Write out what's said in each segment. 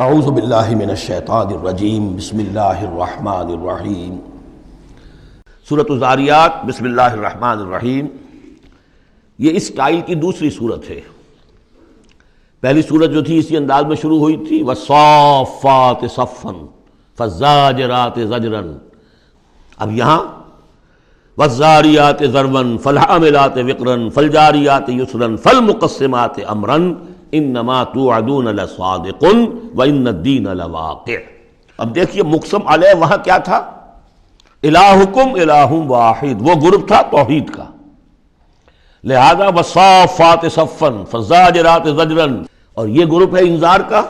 اعوذ باللہ من الشیطان الرجیم بسم اللہ الرحمن الرحیم۔ سورۃ الذاریات بسم اللہ الرحمن الرحیم، یہ اس سٹائل کی دوسری صورت ہے۔ پہلی صورت جو تھی اسی انداز میں شروع ہوئی تھی، والصافات صفا فالزاجرات زجرا۔ اب یہاں والذاریات ذروا فالحاملات وقرا فالجاریات یسرا فالمقسمات امرا انما توعدون لصادق وان الدین لواقع۔ اب دیکھیے مقسم علیہ وہاں کیا تھا؟ الہکم الہ واحد، وہ گروپ تھا توحید کا، لہذا والصافات صفا فالزاجرات زجرا، اور یہ گروپ ہے انذار کا،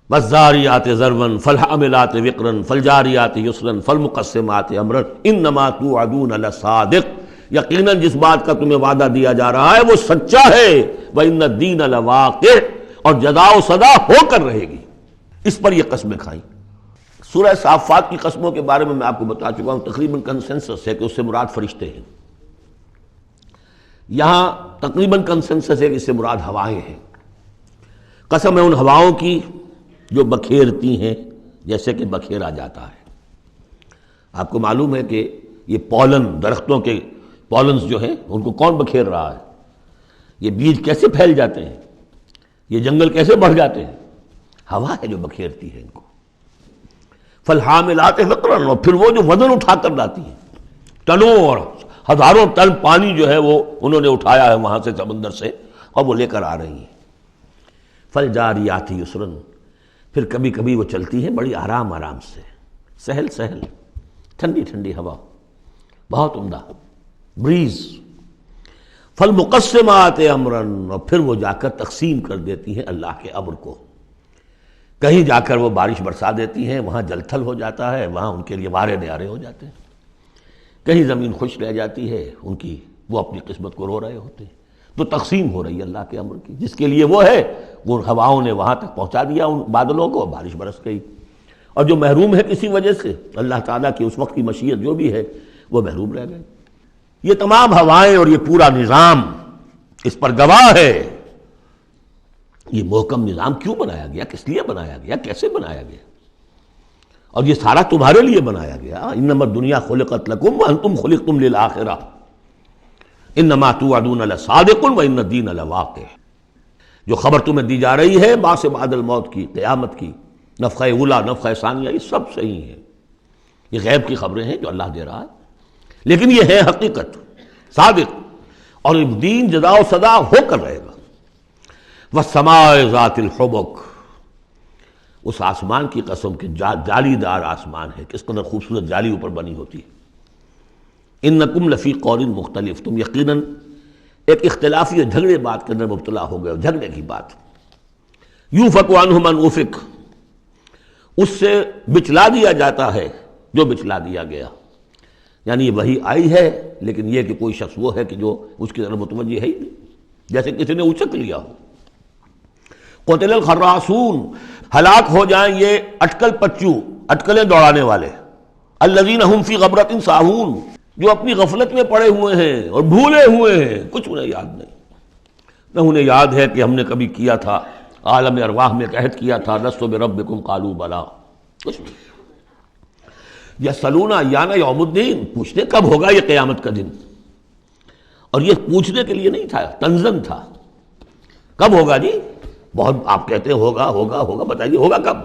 والذاریات ذروا فالحاملات وقرا فالجاریات یسرا فالمقسمات امرا انما توعدون لصادق، یقیناً جس بات کا تمہیں وعدہ دیا جا رہا ہے وہ سچا ہے، وَإِنَّ الدِّينَ لَوَاقِعٌ، اور جزا و سزا ہو کر رہے گی۔ اس پر یہ قسمیں کھائیں۔ سورہ صافات کی قسموں کے بارے میں آپ کو بتا چکا ہوں، تقریباً کنسنسس ہے کہ اس سے مراد فرشتے ہیں۔ یہاں تقریباً کنسنسس ہے کہ اس سے مراد ہوائیں ہیں۔ قسم ہے ان ہواؤں کی جو بکھیرتی ہیں جیسے کہ بکھیرا جاتا ہے۔ آپ کو معلوم ہے کہ یہ پولن، درختوں کے پولنز جو ہیں ان کو کون بکھیر رہا ہے؟ یہ بیج کیسے پھیل جاتے ہیں، یہ جنگل کیسے بڑھ جاتے ہیں؟ ہوا ہے جو بکھیرتی ہے ان کو۔ فالحاملات وقرا، اور پھر وہ جو وزن اٹھا کر لاتی ہیں، ٹنوں اور ہزاروں ٹن پانی جو ہے وہ انہوں نے اٹھایا ہے وہاں سے سمندر سے، اور وہ لے کر آ رہی ہیں۔ فالجاریات یسرا، پھر کبھی کبھی وہ چلتی ہیں بڑی آرام آرام سے، سہل سہل، ٹھنڈی ٹھنڈی ہوا، بہت عمدہ بریز۔ فالمقسمات امرا، اور پھر وہ جا کر تقسیم کر دیتی ہیں اللہ کے امر کو، کہیں جا کر وہ بارش برسا دیتی ہیں، وہاں جل تھل ہو جاتا ہے، وہاں ان کے لیے وارے نیارے ہو جاتے ہیں، کہیں زمین خشک رہ جاتی ہے ان کی، وہ اپنی قسمت کو رو رہے ہوتے ہیں۔ تو تقسیم ہو رہی ہے اللہ کے امر کی، جس کے لیے وہ ہے وہ ہواؤں نے وہاں تک پہنچا دیا ان بادلوں کو، بارش برس گئی، اور جو محروم ہے کسی وجہ سے اللہ تعالیٰ کی اس وقت کی مشیت جو بھی ہے وہ محروم رہ گئے۔ یہ تمام ہوائیں اور یہ پورا نظام اس پر گواہ ہے۔ یہ محکم نظام کیوں بنایا گیا، کس لیے بنایا گیا، کیسے بنایا گیا؟ اور یہ سارا تمہارے لیے بنایا گیا۔ انما الدنیا خلقت لکم وانتم خلقتم للآخرہ انما توعدون لصادق وان الدین لواقع۔ جو خبر تمہیں دی جا رہی ہے بعث بعد الموت کی، قیامت کی، نفخہ اولیٰ، نفخہ ثانیہ، یہ سب صحیح ہے، یہ غیب کی خبریں ہیں جو اللہ دے رہا ہے، لیکن یہ ہے حقیقت، صادق، اور دین جزا و سزا ہو کر رہے گا۔ والسماء ذات الحبک، اس آسمان کی قسم کہ جالی دار آسمان ہے، کس قدر خوبصورت جالی اوپر بنی ہوتی ہے۔ انکم لفی قول مختلف، تم یقیناً ایک اختلافی اور جھگڑے بات کے اندر مبتلا ہو گئے، جھگڑے کی بات۔ یوفک عنہ من افک، اس سے بچلا دیا جاتا ہے جو بچلا دیا گیا، یعنی یہ وحی آئی ہے لیکن یہ کہ کوئی شخص وہ ہے کہ جو اس کی طرف متوجہ ہے ہی نہیں، جیسے کسی نے اچک لیا ہو۔ قتل الخراصون، ہلاک ہو جائیں یہ اٹکل پچو، اٹکلیں دوڑانے والے، الذین هم فی غمرۃ ساہون، جو اپنی غفلت میں پڑے ہوئے ہیں اور بھولے ہوئے ہیں، کچھ انہیں یاد نہیں۔ نہ انہیں یاد ہے کہ ہم نے کبھی کیا تھا، عالم ارواح میں عہد کیا تھا، لست بربکم قالوا بلا، کچھ نہیں۔ یسألون ایان یوم الدین، پوچھتے کب ہوگا یہ قیامت کا دن، اور یہ پوچھنے کے لیے نہیں تھا، تنزن تھا، کب ہوگا جی؟ بہت آپ کہتے ہیں ہوگا ہوگا ہوگا، بتائیے ہوگا کب؟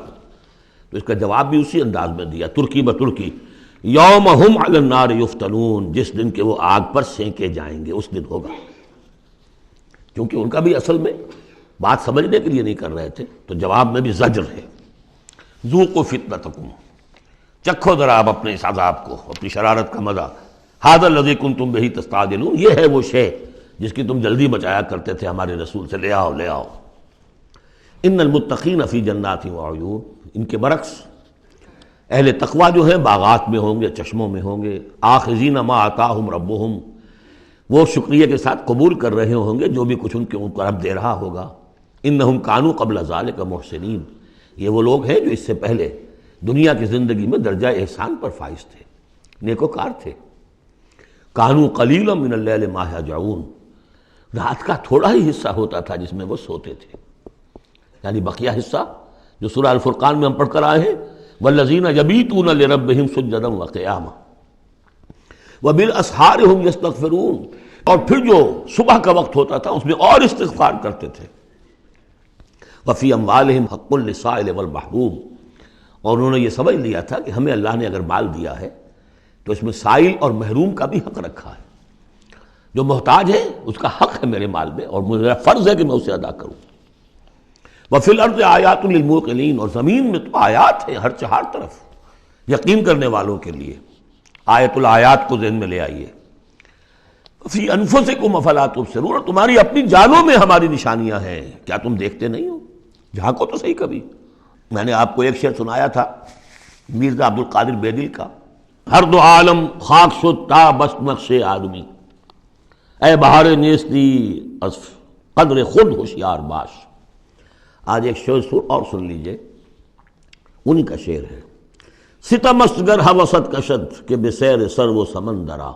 تو اس کا جواب بھی اسی انداز میں دیا، ترکی بترکی، یوم ہم علی النار یفتنون، جس دن کے وہ آگ پر سینکے جائیں گے اس دن ہوگا، کیونکہ ان کا بھی اصل میں بات سمجھنے کے لیے نہیں کر رہے تھے، تو جواب میں بھی زجر ہے۔ ذوقوا فتنتکم، چکھو ذرا آپ اپنے اس عذاب کو، اپنی شرارت کا مزہ۔ ھذا الذی کنتم بہ تستعجلون، یہ ہے وہ شے جس کی تم جلدی مچایا کرتے تھے ہمارے رسول سے، لے آؤ لے آؤ۔ ان المتقین فی جنات وعیون، ان کے برعکس اہل تقویٰ جو ہیں باغات میں ہوں گے، چشموں میں ہوں گے، آخذین ما آتاہم ربہم، وہ شکریہ کے ساتھ قبول کر رہے ہوں گے جو بھی کچھ ان کو رب دے رہا ہوگا۔ انہم کانوا قبل ذلک محسنین، یہ وہ لوگ ہیں جو اس سے پہلے دنیا کی زندگی میں درجہ احسان پر فائز تھے، نیکوکار تھے۔ کانوا قلیلا من اللیل ما یہجعون، رات کا تھوڑا ہی حصہ ہوتا تھا جس میں وہ سوتے تھے، یعنی بقیہ حصہ جو سورہ الفرقان میں ہم پڑھ کر آئے ہیں، والذین یبیتون لربہم سجدا وقیاما وبالاسحار هم یستغفرون، اور پھر جو صبح کا وقت ہوتا تھا اس میں اور استغفار کرتے تھے۔ وفی اموالہم حق للسائل والمحروم، اور انہوں نے یہ سمجھ لیا تھا کہ ہمیں اللہ نے اگر مال دیا ہے تو اس میں سائل اور محروم کا بھی حق رکھا ہے، جو محتاج ہے اس کا حق ہے میرے مال میں، اور میرا فرض ہے کہ میں اسے ادا کروں۔ وفی الارض آیات للموقنین، اور زمین میں تو آیات ہیں ہر طرف یقین کرنے والوں کے لیے۔ آیت الآیات کو ذہن میں لے آئیے۔ فی انفسکم افلا تبصرون، اور تمہاری اپنی جانوں میں ہماری نشانیاں ہیں، کیا تم دیکھتے نہیں ہو؟ جھانکو تو صحیح کبھی۔ میں نے آپ کو ایک شعر سنایا تھا میرزا عبد القادر بیدل کا، ہر دو عالم خاک شد تا بس نقش آدمی، اے بہار نیستی از قدر خود ہوشیار باش۔ آج ایک شعر اور سن لیجئے، انہی کا شعر ہے۔ ستم است گر ہوست کشد کہ بسیر سر و سمندرا،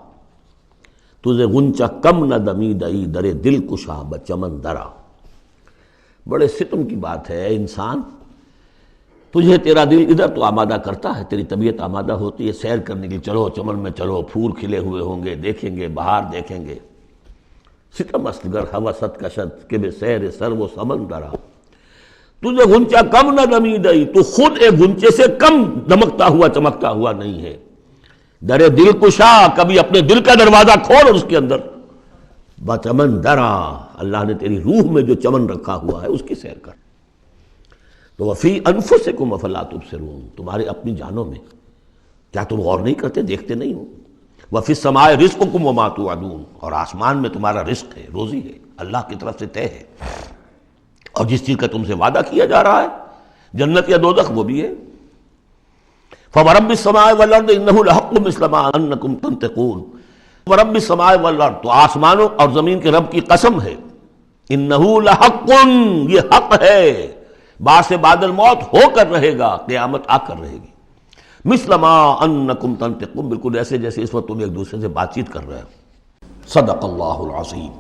تجھے غنچہ کم نہ دمیدئی در دل کشا بچمن درا۔ بڑے ستم کی بات ہے اے انسان، تجھے تیرا دل ادھر تو آمادہ کرتا ہے، تیری طبیعت آمادہ ہوتی ہے سیر کرنے کے لیے، چلو چمن میں چلو، پھول کھلے ہوئے ہوں گے دیکھیں گے، بہار دیکھیں گے۔ ستم است گر ہوست کشد کہ بسیر سر و سمندرا، تجھے غنچہ کم نہ دمیدئی، تو خود ایک غنچے سے کم دمکتا ہوا چمکتا ہوا نہیں ہے۔ در دل کشا، کبھی اپنے دل کا دروازہ کھول اور اس کے اندر بچمن درا، اللہ نے تیری روح میں جو چمن رکھا ہوا ہے اس کی سیر کر۔ تو وفی انفسکم افلا تبصرون، تمہارے اپنی جانوں میں کیا تم غور نہیں کرتے، دیکھتے نہیں ہو؟ وفی السماء رزقکم وما توعدون، اور آسمان میں تمہارا رزق ہے، روزی ہے، اللہ کی طرف سے طے ہے، اور جس چیز کا تم سے وعدہ کیا جا رہا ہے جنت یا دوزخ وہ بھی ہے۔ فورب السماء والارض انہ لحق مثل ما انکم تنطقون، ورب السماء والارض، تو آسمانوں اور زمین کے رب کی قسم ہے، انہ لحق، یہ حق ہے، باعث بعد الموت ہو کر رہے گا، قیامت آ کر رہے گی۔ مثل ما انکم تنطقون، بالکل ایسے جیسے اس وقت تم ایک دوسرے سے بات چیت کر رہے ہو۔ صدق اللہ العظیم۔